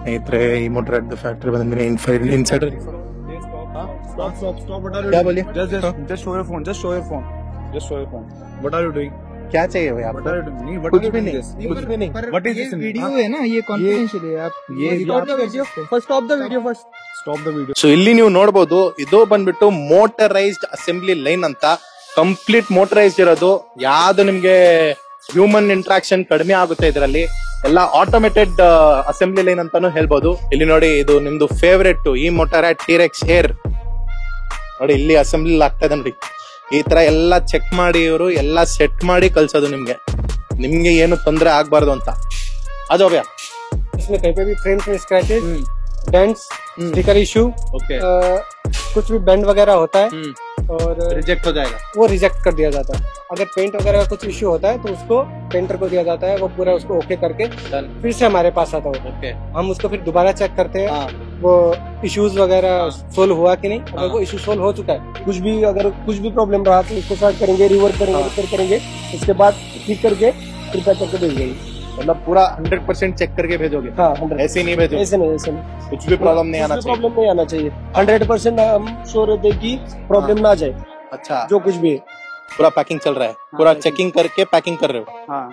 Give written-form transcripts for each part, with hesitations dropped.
ಸ್ನೇಹಿತರೆ ಈ motor factory ಬಂದಿದ್ದೀನಿ ಇನ್ಸೈಡ್ क्या बोलिए just show your phone. Just show your phone. Just show your phone. What are you doing? क्या चाहिए भैया What are you doing? कुछ भी नहीं कुछ भी नहीं What is this? वीडियो है ना, ये कॉन्फिडेंशियल है। आप ये record the video first, stop the video first. Stop the video. So ಇಲ್ಲಿ ನೀವು ನೋಡಬಹುದು ಇದು ಬಂದ್ಬಿಟ್ಟು ಮೋಟರೈಸ್ಡ್ ಅಸೆಂಬ್ಲಿ ಲೈನ್ ಅಂತ ಕಂಪ್ಲೀಟ್ ಮೋಟರೈಸ್ಡ್ ಇರೋದು ಯಾವ್ದು ನಿಮ್ಗೆ ಹ್ಯೂಮನ್ ಇಂಟ್ರಾಕ್ಷನ್ ಕಡಿಮೆ ಆಗುತ್ತೆ ಇದರಲ್ಲಿ ಎಲ್ಲ ಆಟೋಮೇಟೆಡ್ ಅಸೆಂಬ್ಲಿ ಲೈನ್ ಅಂತಾನು ಹೇಳ್ಬೋದು. ಇಲ್ಲಿ ನೋಡಿ ಇದು ನಿಮ್ದು ಫೇವರೆಟ್ ಈ ಮೋಟರ್ ಟೀರೆಕ್ಸ್ ಏರ್ ನೋಡಿ ಇಲ್ಲಿ ಅಸೆಂಬ್ಲಿ ಆಗ್ತಾ ಇದೆ ನೋಡಿ. ಈ ತರ ಎಲ್ಲ ಚೆಕ್ ಮಾಡಿ ಇವರು ಎಲ್ಲ ಸೆಟ್ ಮಾಡಿ ಕಳ್ಸೋದು ನಿಮ್ಗೆ ಏನು ತೊಂದರೆ ಆಗ್ಬಾರ್ದು ಅಂತ. ಅದು ಭಯ್ಯ इसमें कहीं पे भी फ्रेम्स में scratches, dents, sticker issue, okay कुछ भी बेंड वगैरह होता है और रिजेक्ट हो जाएगा, वो रिजेक्ट कर दिया जाता है। अगर पेंट वगैरह का कुछ इशू होता है तो उसको पेंटर को दिया जाता है, वो पूरा उसको ओके करके फिर से हमारे पास आता है। ओके हम उसको फिर दोबारा चेक करते हैं हाँ वो इश्यूज वगैरह सोल्व हुआ कि नहीं। अगर वो इशू सोल्व हो चुका है, अगर कुछ भी प्रॉब्लम रहा तो उसको स्टार्ट करेंगे, रिवर्क करेंगे, रिपेयर करेंगे, उसके बाद ठीक करके रिपेयर करके भेज देंगे। मतलब पूरा 100% चेक करके भेजोगे? हाँ, ऐसे ही नहीं भेजोगे? ऐसे नहीं कुछ भी प्रॉब्लम नहीं आना चाहिए? प्रॉब्लम नहीं आना चाहिए। 100% हम श्योर होते हैं कि प्रॉब्लम ना जाए। अच्छा जो कुछ भी है पूरा पैकिंग चल रहा है, पूरा चेकिंग करके पैकिंग कर रहे हो? हाँ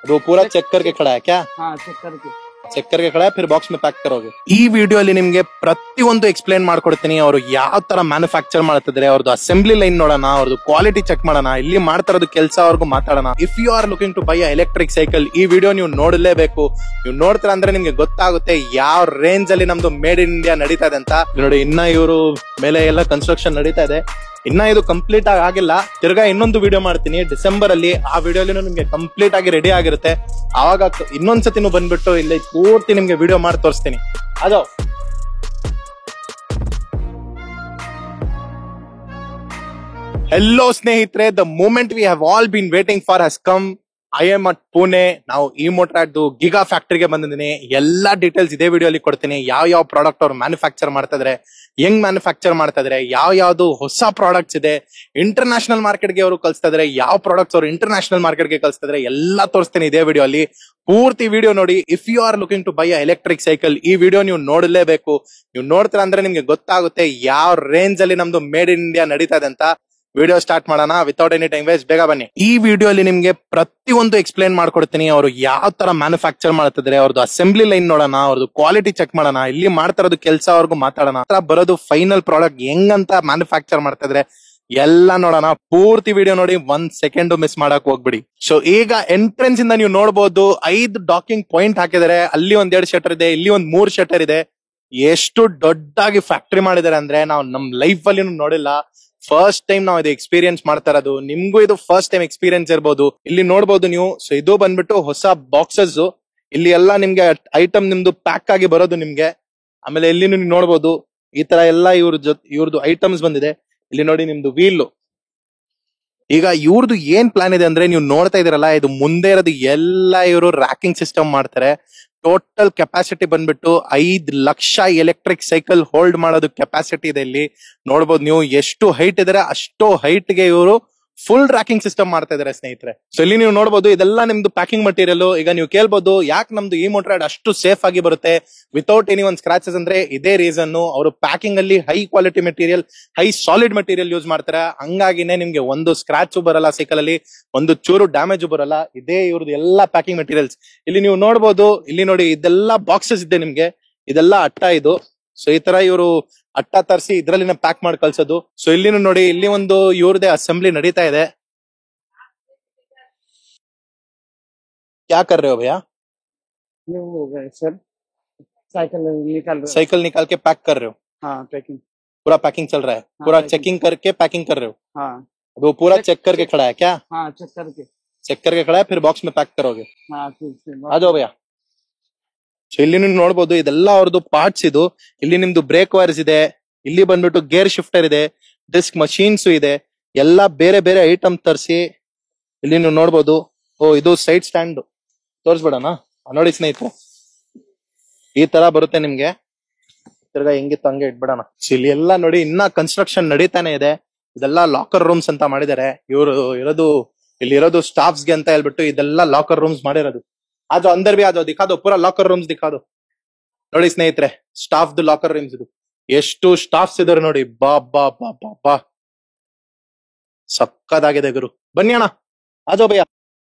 वो पूरा चेक करके खड़ा है क्या? हाँ चेक करके ಚೆಕ್ करके खड़ा है फिर ಬಾಕ್ಸ್ में पैक करोगे. ಈ ವಿಡಿಯೋ ಅಲ್ಲಿ ನಿಮ್ಗೆ ಪ್ರತಿಯೊಂದು ಎಕ್ಸ್ಪ್ಲೇನ್ ಮಾಡ್ಕೊಡ್ತೀನಿ. ಅವರು ಯಾವ ತರ ಮ್ಯಾನುಫ್ಯಾಕ್ಚರ್ ಮಾಡ್ತಿದ್ರೆ, ಅವ್ರದ್ದು ಅಸೆಂಬ್ಲಿ ಲೈನ್ ನೋಡೋಣ, ಅವ್ರದ್ದು ಕ್ವಾಲಿಟಿ ಚೆಕ್ ಮಾಡೋಣ, ಇಲ್ಲಿ ಮಾಡ್ತಾ ಇರೋದು ಕೆಲಸ ಅವ್ರಿಗೂ ಮಾತಾಡೋಣ. If you are looking to buy a electric cycle ಈ ವಿಡಿಯೋ ನೀವು ನೋಡಲೇಬೇಕು. ನೀವು ನೋಡ್ತೀರಾ ಅಂದ್ರೆ ನಿಮ್ಗೆ ಗೊತ್ತಾಗುತ್ತೆ ಯಾವ ರೇಂಜ್ ಅಲ್ಲಿ ನಮ್ದು ಮೇಡ್ ಇನ್ ಇಂಡಿಯಾ ನಡೀತಾ ಇದೆ ಅಂತ. ನೋಡಿ ಇನ್ನ ಇವರು ಮೇಲೆ ಎಲ್ಲ ಕನ್ಸ್ಟ್ರಕ್ಷನ್ ನಡೀತಾ ಇದೆ, ಇನ್ನ ಇದು ಕಂಪ್ಲೀಟ್ ಆಗಿಲ್ಲ. ತಿರ್ಗಾ ಇನ್ನೊಂದು ವಿಡಿಯೋ ಮಾಡ್ತೀನಿ ಡಿಸೆಂಬರ್ ಅಲ್ಲಿ. ಆ ವಿಡಿಯೋಲಿ ನಿಮ್ಗೆ ಕಂಪ್ಲೀಟ್ ಆಗಿ ರೆಡಿ ಆಗಿರುತ್ತೆ. ಆವಾಗ ಇನ್ನೊಂದ್ಸತಿನೂ ಬಂದ್ಬಿಟ್ಟು ಇಲ್ಲಿ ಪೂರ್ತಿ ನಿಮ್ಗೆ ವಿಡಿಯೋ ಮಾಡಿ ತೋರಿಸ್ತೀನಿ. ಅದು ಹೆಲೋ ಸ್ನೇಹಿತರೆ, the moment we have all been waiting for has come. I am at Pune. ನಾವು ಈ ಮೋಟರ್ದು ಗಿಗಾ ಫ್ಯಾಕ್ಟರಿಗೆ ಬಂದಿದ್ದೀನಿ. ಎಲ್ಲಾ ಡೀಟೇಲ್ಸ್ ಇದೇ ವಿಡಿಯೋ ಅಲ್ಲಿ ಕೊಡ್ತೀನಿ. ಯಾವ ಪ್ರಾಡಕ್ಟ್ ಅವ್ರು ಮ್ಯಾನುಫ್ಯಾಕ್ಚರ್ ಮಾಡ್ತಾ ಇದ್ರೆ, ಹೆಂಗ್ ಮ್ಯಾನುಫ್ಯಾಕ್ಚರ್ ಮಾಡ್ತಾ ಇದ್ರೆ, ಯಾವ್ದು ಹೊಸ ಪ್ರಾಡಕ್ಟ್ಸ್ ಇದೆ, ಇಂಟರ್ನ್ಯಾಷನಲ್ ಮಾರ್ಕೆಟ್ಗೆ ಅವರು ಕಳಿಸ್ತಾ ಇದ್ರೆ, ಯಾವ ಪ್ರಾಡಕ್ಟ್ಸ್ ಅವರು ಇಂಟರ್ನ್ಯಾಷನಲ್ ಮಾರ್ಕೆಟ್ಗೆ ಕಳಿಸ್ತಾ ಇದ್ರೆ ಎಲ್ಲ ತೋರಿಸ್ತೀನಿ ಇದೇ ವಿಡಿಯೋ ಅಲ್ಲಿ. ಪೂರ್ತಿ ವಿಡಿಯೋ ನೋಡಿ. If you are looking to buy a electric cycle ಈ ವಿಡಿಯೋ ನೀವು ನೋಡಲೇಬೇಕು. ನೀವು ನೋಡ್ತೀರಾ ಅಂದ್ರೆ ನಿಮ್ಗೆ ಗೊತ್ತಾಗುತ್ತೆ ಯಾವ ರೇಂಜ್ ಅಲ್ಲಿ ನಮ್ದು ಮೇಡ್ ಇನ್ ಇಂಡಿಯಾ ನಡೀತಾ ಇದೆ ಅಂತ. ವಿಡಿಯೋ ಸ್ಟಾರ್ಟ್ ಮಾಡೋಣ ವಿತೌಟ್ ಎನಿ ಟೈಮ್ ವೇಸ್ಟ್. ಬೇಗ ಬನ್ನಿ. ಈ ವಿಡಿಯೋ ಅಲ್ಲಿ ನಿಮ್ಗೆ ಪ್ರತಿಯೊಂದು ಎಕ್ಸ್ಪ್ಲೇನ್ ಮಾಡ್ಕೊಡ್ತೀನಿ. ಅವರು ಯಾವ ತರ ಮ್ಯಾನುಫ್ಯಾಕ್ಚರ್ ಮಾಡ್ತಿದ್ರೆ, ಅವ್ರದ್ದು ಅಸೆಂಬ್ಲಿ ಲೈನ್ ನೋಡೋಣ, ಅವ್ರದ್ದು ಕ್ವಾಲಿಟಿ ಚೆಕ್ ಮಾಡೋಣ, ಇಲ್ಲಿ ಮಾಡ್ತಾ ಇರೋದು ಕೆಲಸ ಅವ್ರಿಗೂ ಮಾತಾಡೋಣ, ಬರೋದು ಫೈನಲ್ ಪ್ರಾಡಕ್ಟ್ ಹೆಂಗಂತ ಮ್ಯಾನುಫ್ಯಾಕ್ಚರ್ ಮಾಡ್ತಾ ಇದ್ರೆ ಎಲ್ಲ ನೋಡೋಣ. ಪೂರ್ತಿ ವಿಡಿಯೋ ನೋಡಿ, 1 ಸೆಕೆಂಡ್ ಮಿಸ್ ಮಾಡಕ್ ಹೋಗ್ಬಿಡಿ. ಸೊ ಈಗ ಎಂಟ್ರೆನ್ಸ್ ಇಂದ ನೀವು ನೋಡಬಹುದು 5 ಡಾಕಿಂಗ್ ಪಾಯಿಂಟ್ ಹಾಕಿದ್ದಾರೆ. ಅಲ್ಲಿ 1-2 ಶಟರ್ ಇದೆ, ಇಲ್ಲಿ 3 ಶಟರ್ ಇದೆ. ಎಷ್ಟು ದೊಡ್ಡದಾಗಿ ಫ್ಯಾಕ್ಟರಿ ಮಾಡಿದ್ದಾರೆ ಅಂದ್ರೆ ನಾವು ನಮ್ ಲೈಫ್ ಅಲ್ಲಿ ನೋಡಿಲ್ಲ. ಫಸ್ಟ್ ಟೈಮ್ ನಾವು ಇದು ಎಕ್ಸ್ಪೀರಿಯನ್ಸ್ ಮಾಡ್ತಾ ಇರೋದು. ನಿಮ್ಗೂ ಇದು ಫಸ್ಟ್ ಟೈಮ್ ಎಕ್ಸ್ಪೀರಿಯನ್ಸ್ ಇರ್ಬೋದು. ಇಲ್ಲಿ ನೋಡಬಹುದು ನೀವು. ಸೊ ಇದು ಬಂದ್ಬಿಟ್ಟು ಹೊಸ ಬಾಕ್ಸಸ್. ಇಲ್ಲಿ ಎಲ್ಲ ನಿಮ್ಗೆ ಐಟಮ್ ನಿಮ್ದು ಪ್ಯಾಕ್ ಆಗಿ ಬರೋದು ನಿಮ್ಗೆ. ಆಮೇಲೆ ಇಲ್ಲಿ ನೀವು ನೋಡಬಹುದು ಈ ತರ ಎಲ್ಲ ಇವ್ರದ್ದು ಐಟಮ್ಸ್ ಬಂದಿದೆ. ಇಲ್ಲಿ ನೋಡಿ ನಿಮ್ದು ವೀಲ್. ಈಗ ಇವ್ರದ್ದು ಏನ್ ಪ್ಲಾನ್ ಇದೆ ಅಂದ್ರೆ, ನೀವು ನೋಡ್ತಾ ಇದೀರಲ್ಲ, ಇದು ಮುಂದೆ ಇರೋದು ಎಲ್ಲ ಇವರು ರ್ಯಾಕಿಂಗ್ ಸಿಸ್ಟಮ್ ಮಾಡ್ತಾರೆ. ಟೋಟಲ್ ಕೆಪಾಸಿಟಿ ಬಂದ್ಬಿಟ್ಟು 5 ಲಕ್ಷ ಎಲೆಕ್ಟ್ರಿಕ್ ಸೈಕಲ್ ಹೋಲ್ಡ್ ಮಾಡೋದು ಕೆಪಾಸಿಟಿ ಇದೆ. ಇಲ್ಲಿ ನೋಡ್ಬೋದು ನೀವು ಎಷ್ಟು ಹೈಟ್ ಇದಾರೆ ಅಷ್ಟು ಹೈಟ್ ಗೆ ಇವರು ಫುಲ್ ರ್ಯಾಕಿಂಗ್ ಸಿಸ್ಟಮ್ ಮಾಡ್ತಾ ಇದಾರೆ ಸ್ನೇಹಿತರೆ. ಸೊ ಇಲ್ಲಿ ನೀವು ನೋಡಬಹುದು ಇದೆಲ್ಲ ನಿಮ್ದು ಪ್ಯಾಕಿಂಗ್ ಮಟೀರಿಯಲ್. ಈಗ ನೀವು ಕೇಳ್ಬೋದು ಯಾಕೆ ನಮ್ದು ಈ ಮೋಟರ್ ಅಷ್ಟು ಸೇಫ್ ಆಗಿ ಬರುತ್ತೆ ವಿತೌಟ್ ಎನಿ ಒನ್ ಸ್ಕ್ರಾಚಸ್ ಅಂದ್ರೆ, ಇದೇ ರೀಸನ್. ಅವರು ಪ್ಯಾಕಿಂಗ್ ಅಲ್ಲಿ high quality material, high solid material use ಮಾಡ್ತಾರೆ. ಹಂಗಾಗಿನೇ ನಿಮ್ಗೆ ಒಂದು ಸ್ಕ್ರಾಚ್ ಬರಲ್ಲ ಸೈಕಲ್ ಅಲ್ಲಿ, ಒಂದು ಚೂರು ಡ್ಯಾಮೇಜ್ ಬರಲ್ಲ. ಇದೇ ಇವ್ರದ್ದು ಎಲ್ಲಾ ಪ್ಯಾಕಿಂಗ್ ಮೆಟೀರಿಯಲ್ಸ್. ಇಲ್ಲಿ ನೀವು ನೋಡಬಹುದು, ಇಲ್ಲಿ ನೋಡಿ ಇದೆಲ್ಲ ಬಾಕ್ಸಸ್ ಇದೆ ನಿಮ್ಗೆ. ಇದೆಲ್ಲ ಅಟ್ಟ ಇದು. ಸೊ ಈ ತರ ಇವರು ಅಟ್ಟ ತರಿಸಿ ಇದ್ರಲ್ಲಿ ಪ್ಯಾಕ್ ಮಾಡಿ ಕಳ್ಸೋದು. ಸೊ ಇಲ್ಲಿ ನೋಡಿ, ಇಲ್ಲಿ ಒಂದು ಇವ್ರದೇ ಅಸೆಂಬ್ಲಿ ನಡೀತಾ ಇದೆ. क्या कर रहे हो भैया? ये हो गए सर, साइकिल निकाल के पैक कर रहे हो? हाँ पैकिंग, पूरा पैकिंग चल रहा है? पूरा चेकिंग करके पैकिंग कर रहे हो? हाँ वो पूरा चेक करके खड़ा है क्या? हाँ चेक करके खड़ा है, फिर बॉक्स में पैक करोगे? हाँ आ जाओ भैया. ಸೊ ಇಲ್ಲಿ ನೀವು ನೋಡಬಹುದು ಇದೆಲ್ಲ ಅವ್ರದ್ದು ಪಾರ್ಟ್ಸ್. ಇದು ಇಲ್ಲಿ ನಿಮ್ದು ಬ್ರೇಕ್ ವೈರ್ಸ್ ಇದೆ, ಇಲ್ಲಿ ಬಂದ್ಬಿಟ್ಟು ಗೇರ್ ಶಿಫ್ಟರ್ ಇದೆ, ಡಿಸ್ಕ್ ಮಷೀನ್ಸ್ ಇದೆ, ಎಲ್ಲ ಬೇರೆ ಬೇರೆ ಐಟಮ್ ತರಿಸಿ ಇಲ್ಲಿ ನೀವು ನೋಡಬಹುದು. ಓ ಇದು ಸೈಡ್ ಸ್ಟ್ಯಾಂಡ್ ತೋರಿಸ್ಬಿಡೋಣ ನೋಡಿ ಸ್ನೇಹಿತರೆ. ಈ ತರ ಬರುತ್ತೆ ನಿಮ್ಗೆ. ತಿರ್ಗಾ ಹೆಂಗಿತ್ತು ಹಂಗೆ ಇಟ್ಬಿಡೋಣ. ಇಲ್ಲಿ ಎಲ್ಲ ನೋಡಿ ಇನ್ನ ಕನ್ಸ್ಟ್ರಕ್ಷನ್ ನಡೀತಾನೆ ಇದೆ. ಇದೆಲ್ಲ ಲಾಕರ್ ರೂಮ್ಸ್ ಅಂತ ಮಾಡಿದ್ದಾರೆ. ಇವರು ಇರೋದು ಇಲ್ಲಿರೋದು ಸ್ಟಾಫ್ಸ್ ಗೆ ಅಂತ ಹೇಳ್ಬಿಟ್ಟು ಇದೆಲ್ಲ ಲಾಕರ್ ರೂಮ್ಸ್ ಮಾಡಿರೋದು. आज अंदर भी आ जाओ, दिखा दो पूरा लॉकर रूम्स दिखा दो. ನೋಡಿ ಸ್ನೇಹಿತರೆ, ಸ್ಟಾಫ್ ಲಾಕರ್ ರೂಮ್ಸ್ ಇದು. ಎಷ್ಟು ಸ್ಟಾಫ್ಸ್ ಇದಾರೆ ನೋಡಿ, ಬಾ ಬಾ ಬಾ ಬಾ ಬಾ, ಸಕ್ಕದಾಗಿದೆ ಗುರು. ಬನ್ನಿ ಅಣ್ಣ, ಆಜೋ ಭಯ್ಯ.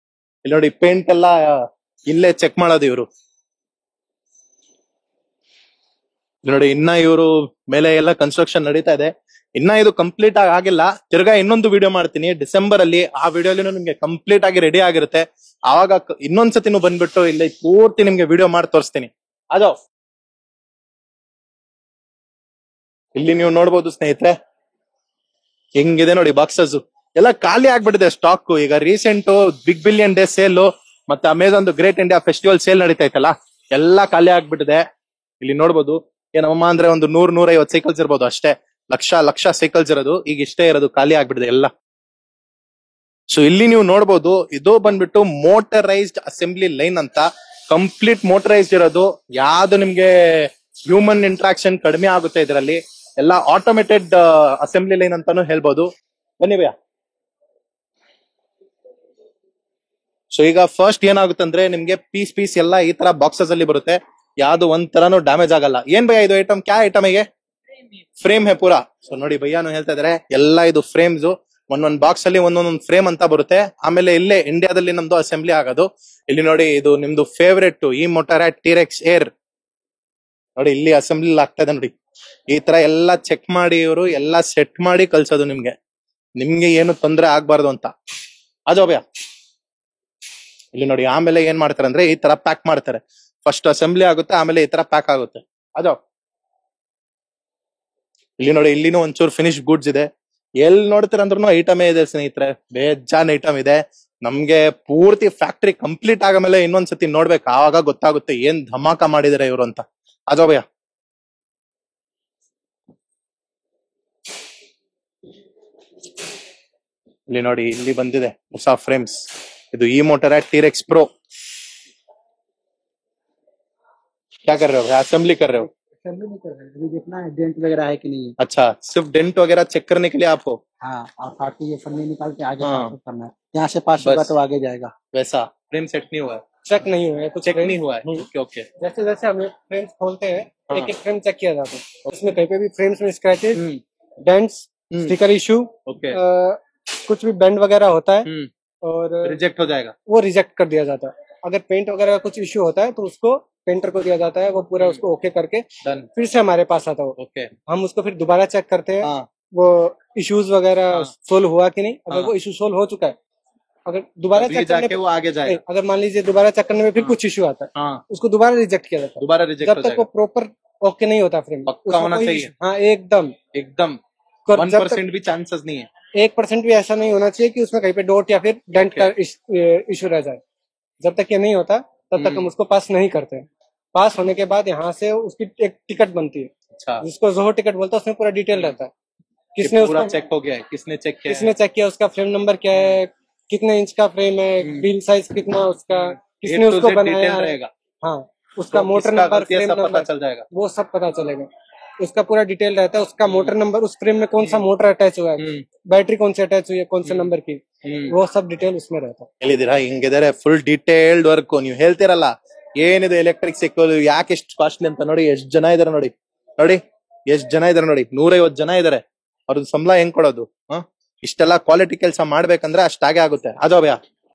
ಇಲ್ಲಿ ನೋಡಿ ಪೇಂಟ್ ಎಲ್ಲ ಇಲ್ಲೇ ಚೆಕ್ ಮಾಡೋದು ಇವರು. ನೋಡಿ ಇನ್ನ ಇವರು ಮೇಲೆ ಎಲ್ಲ ಕನ್ಸ್ಟ್ರಕ್ಷನ್ ನಡೀತಾ ಇದೆ. ಇನ್ನ ಇದು ಕಂಪ್ಲೀಟ್ ಆಗಿಲ್ಲ. ತಿರ್ಗಾ ಇನ್ನೊಂದು ವಿಡಿಯೋ ಮಾಡ್ತೀನಿ ಡಿಸೆಂಬರ್ ಅಲ್ಲಿ. ಆ ವಿಡಿಯೋಲಿ ನಿಮ್ಗೆ ಕಂಪ್ಲೀಟ್ ಆಗಿ ರೆಡಿ ಆಗಿರುತ್ತೆ. ಆವಾಗ ಇನ್ನೊಂದ್ಸತಿನೂ ಬಂದ್ಬಿಟ್ಟು ಇಲ್ಲಿ ಪೂರ್ತಿ ನಿಮ್ಗೆ ವಿಡಿಯೋ ಮಾಡಿ ತೋರಿಸ್ತೀನಿ. ಅದು ಇಲ್ಲಿ ನೀವು ನೋಡ್ಬೋದು ಸ್ನೇಹಿತರೆ, ಹೆಂಗಿದೆ ನೋಡಿ ಬಾಕ್ಸಸ್ ಎಲ್ಲ ಖಾಲಿ ಆಗ್ಬಿಟ್ಟಿದೆ ಸ್ಟಾಕ್. ಈಗ recent big billion day sale ಮತ್ತೆ Amazon great India festival sale ನಡೀತಾ ಇತ್ತಲ್ಲ, ಎಲ್ಲಾ ಖಾಲಿ ಆಗ್ಬಿಟ್ಟಿದೆ. ಇಲ್ಲಿ ನೋಡ್ಬೋದು, ಏನಮ್ಮ ಅಂದ್ರೆ ಒಂದು 100-150 ಸೈಕಲ್ಸ್ ಇರ್ಬೋದು ಅಷ್ಟೇ. ಲಕ್ಷ ಸೈಕಲ್ಸ್ ಇರೋದು, ಈಗ ಇಷ್ಟೇ ಇರೋದು, ಖಾಲಿ ಆಗ್ಬಿಟ್ಟಿದೆ ಎಲ್ಲ. ಸೊ ಇಲ್ಲಿ ನೀವು ನೋಡ್ಬೋದು, ಇದು ಬಂದ್ಬಿಟ್ಟು ಮೋಟರೈಸ್ಡ್ ಅಸೆಂಬ್ಲಿ ಲೈನ್ ಅಂತ. ಕಂಪ್ಲೀಟ್ ಮೋಟರೈಸ್ಡ್ ಇರೋದು, ಯಾವ್ದು ನಿಮ್ಗೆ ಹ್ಯೂಮನ್ ಇಂಟ್ರಾಕ್ಷನ್ ಕಡಿಮೆ ಆಗುತ್ತೆ ಇದರಲ್ಲಿ. ಎಲ್ಲ ಆಟೋಮೇಟೆಡ್ ಅಸೆಂಬ್ಲಿ ಲೈನ್ ಅಂತಾನು ಹೇಳ್ಬೋದು. ಬನ್ನಿ ಭಯ್ಯ. ಸೊ ಈಗ ಫಸ್ಟ್ ಏನಾಗುತ್ತೆ ಅಂದ್ರೆ, ನಿಮ್ಗೆ ಪೀಸ್ ಎಲ್ಲ ಈ ತರ ಬಾಕ್ಸಸ್ ಅಲ್ಲಿ ಬರುತ್ತೆ. ಯಾವ್ದು ಒಂದ್ ತರಾನು ಡ್ಯಾಮೇಜ್ ಆಗಲ್ಲ. ಏನ್ ಭಯ್ಯ ಇದು ಐಟಮ್? ಕ್ಯಾ ಐಟಮ್ ಹೀಗೆ? ಫ್ರೇಮ್ ಹೇ ಪೂರಾ. ಸೊ ನೋಡಿ ಭಯ್ಯಾನು ಹೇಳ್ತಾ ಇದಾರೆ, ಎಲ್ಲ ಇದು ಫ್ರೇಮ್ಸ್. ಒಂದೊಂದ್ ಬಾಕ್ಸ್ ಅಲ್ಲಿ ಒಂದೊಂದ್ ಫ್ರೇಮ್ ಅಂತ ಬರುತ್ತೆ. ಆಮೇಲೆ ಇಲ್ಲೇ ಇಂಡಿಯಾದಲ್ಲಿ ನಮ್ದು ಅಸೆಂಬ್ಲಿ ಆಗೋದು. ಇಲ್ಲಿ ನೋಡಿ, ಇದು ನಿಮ್ದು ಫೇವ್ರೆಟ್ ಈ ಮೋಟರಾಟ್ ಟಿ-ರೆಕ್ಸ್ ಏರ್. ನೋಡಿ ಇಲ್ಲಿ ಅಸೆಂಬ್ಲಿ ಆಗ್ತಾ ಇದೆ ನೋಡಿ. ಈ ತರ ಎಲ್ಲಾ ಚೆಕ್ ಮಾಡಿ ಇವರು ಎಲ್ಲಾ ಸೆಟ್ ಮಾಡಿ ಕಳ್ಸೋದು ನಿಮ್ಗೆ ಏನು ತೊಂದರೆ ಆಗ್ಬಾರ್ದು ಅಂತ. ಅಜೋ ಭಯ್ಯ. ಇಲ್ಲಿ ನೋಡಿ, ಆಮೇಲೆ ಏನ್ ಮಾಡ್ತಾರೆ ಅಂದ್ರೆ ಈ ತರ ಪ್ಯಾಕ್ ಮಾಡ್ತಾರೆ. ಫಸ್ಟ್ ಅಸೆಂಬ್ಲಿ ಆಗುತ್ತೆ, ಆಮೇಲೆ ಈ ತರ ಪ್ಯಾಕ್ ಆಗುತ್ತೆ. ಅದು ಇಲ್ಲಿ ನೋಡಿ, ಇಲ್ಲಿನೂ ಒಂಚೂರು ಫಿನಿಶ್ ಗೂಡ್ಸ್ ಇದೆ. ಎಲ್ಲಿ ನೋಡ್ತೀರ ಅಂದ್ರೂ ಐಟಮೇ ಇದೆ ಸ್ನೇಹಿತರೆ, ಬೇಜಾನ್ ಐಟಮ್ ಇದೆ. ನಮ್ಗೆ ಪೂರ್ತಿ ಫ್ಯಾಕ್ಟ್ರಿ ಕಂಪ್ಲೀಟ್ ಆಗಮೇಲೆ ಇನ್ನೊಂದ್ಸತಿ ನೋಡ್ಬೇಕು, ಆವಾಗ ಗೊತ್ತಾಗುತ್ತೆ ಏನ್ ಧಮಾಕ ಮಾಡಿದಾರೆ ಇವರು ಅಂತ. ಅಜೋ ಭಯ್ಯ. ಇಲ್ಲಿ ನೋಡಿ, ಇಲ್ಲಿ ಬಂದಿದೆ ಹೊಸ ಫ್ರೇಮ್ಸ್. ಇದು ಈ ಮೋಟರಾಟ್ टी-रेक्स प्रो. क्या कर रहे हो? असेंबली कर रहे हो? असेंबली नहीं कर रहे हैं, अभी देखना है डेंट वगैरह है कि नहीं है। अच्छा, सिर्फ डेंट वगैरह चेक करने के लिए आपको? हाँ, और बाकी ये पन्नी निकाल के आगे हाँ। पास करना है। यहाँ से पास होगा बस। तो आगे जाएगा। वैसा फ्रेम सेट नहीं हुआ है? चेक नहीं हुआ है, कुछ चेक frame- नहीं हुआ है? Okay okay. जैसे जैसे हम फ्रेम्स खोलते हैं, हाँ। एक एक फ्रेम चेक किया जाता है। उसमें कहीं पे भी फ्रेम्स में स्क्रैचेस, हम्म, डेंट्स, हम्म, स्टिकर इशू, ओके। कुछ भी बेंड वगैरह होता है और रिजेक्ट हो जाएगा? वो रिजेक्ट कर दिया जाता है। अगर पेंट वगैरह का कुछ इश्यू होता है तो उसको पेंटर को दिया जाता है, वो पूरा उसको ओके करके डन। फिर से हमारे पास आता है वो। ओके। हम उसको फिर दोबारा चेक करते हैं, हाँ वो इश्यूज वगैरह हाँ। सोल्व हुआ कि नहीं। अगर हाँ। वो इशू सोल्व हो चुका है, अगर दोबारा अभी चेक करने जाके पे, वो आगे जाएगा। अगर मान लीजिए दोबारा चेक करने में फिर हाँ। कुछ इश्यू आता है, हाँ, उसको दोबारा रिजेक्ट किया जाता है। दोबारा रिजेक्ट जब हो तक वो जाएगा। प्रॉपर ओके नहीं होता फ्रेम, पक्का होना चाहिए। हाँ एकदम एकदम जब 1% भी चांसेस नहीं है। 1% भी ऐसा नहीं होना चाहिए कि उसमें कहीं पे डॉट या फिर डेंट का इश्यू रह जाए। जब तक ये नहीं होता तब तक हम उसको पास नहीं करते हैं। पास होने के बाद यहाँ से उसकी एक टिकट बनती है, अच्छा, जिसको जोहो टिकट बोलते हैं। उसमें पूरा डिटेल रहता है, ये किसने पूरा उसको चेक हो गया है, किसने चेक किया है? किसने चेक किया, उसका फ्रेम नंबर क्या है, कितने इंच का फ्रेम है, व्हील साइज कितना उसका, किसने A to उसको Z बनाया डिटेल है। रहेगा। हाँ, उसका तो मोटर किसका नंबर, गलती है, फ्रेम सब पता नंबर, चल जाएगा। वो सब पता चलेगा। उसका पूरा डिटेल रहता है। उसका मोटर नंबर, उस फ्रेम में कौन सा मोटर अटैच हुआ है, बैटरी कौन से अटैच हुई है, कौन से नंबर की, वो सब डिटेल उसमें रहता है। ಹೇಳಿದಿರಾ ಹಿಂಗಿದ್ದಾರೆ ಫುಲ್ ಡೀಟೇಲ್ಡ್ ವರ್ಕ್. ನೀವು ಹೇಳ್ತಿರಲ್ಲ ಏನಿದೆ ಎಲೆಕ್ಟ್ರಿಕ್ ಸೈಕಲ್ ಯಾಕೆ ಎಷ್ಟು ಕಾಸ್ಟ್ಲಿ ಅಂತ. ನೋಡಿ ಎಷ್ಟು ಜನ ಇದಾರೆ, ನೋಡಿ ನೋಡಿ ಎಷ್ಟು ಜನ ಇದಾರೆ, ನೋಡಿ 150 ಜನ ಇದಾರೆ. ಅವ್ರದ್ದು ಸಂಬಳ ಹೆಂಗ್ ಕೊಡೋದು? ಇಷ್ಟೆಲ್ಲ ಕ್ವಾಲಿಟಿ ಕೆಲಸ ಮಾಡ್ಬೇಕಂದ್ರೆ ಅಷ್ಟಾಗೆ ಆಗುತ್ತೆ. ಅಜೋ ಭಯ್ಯ.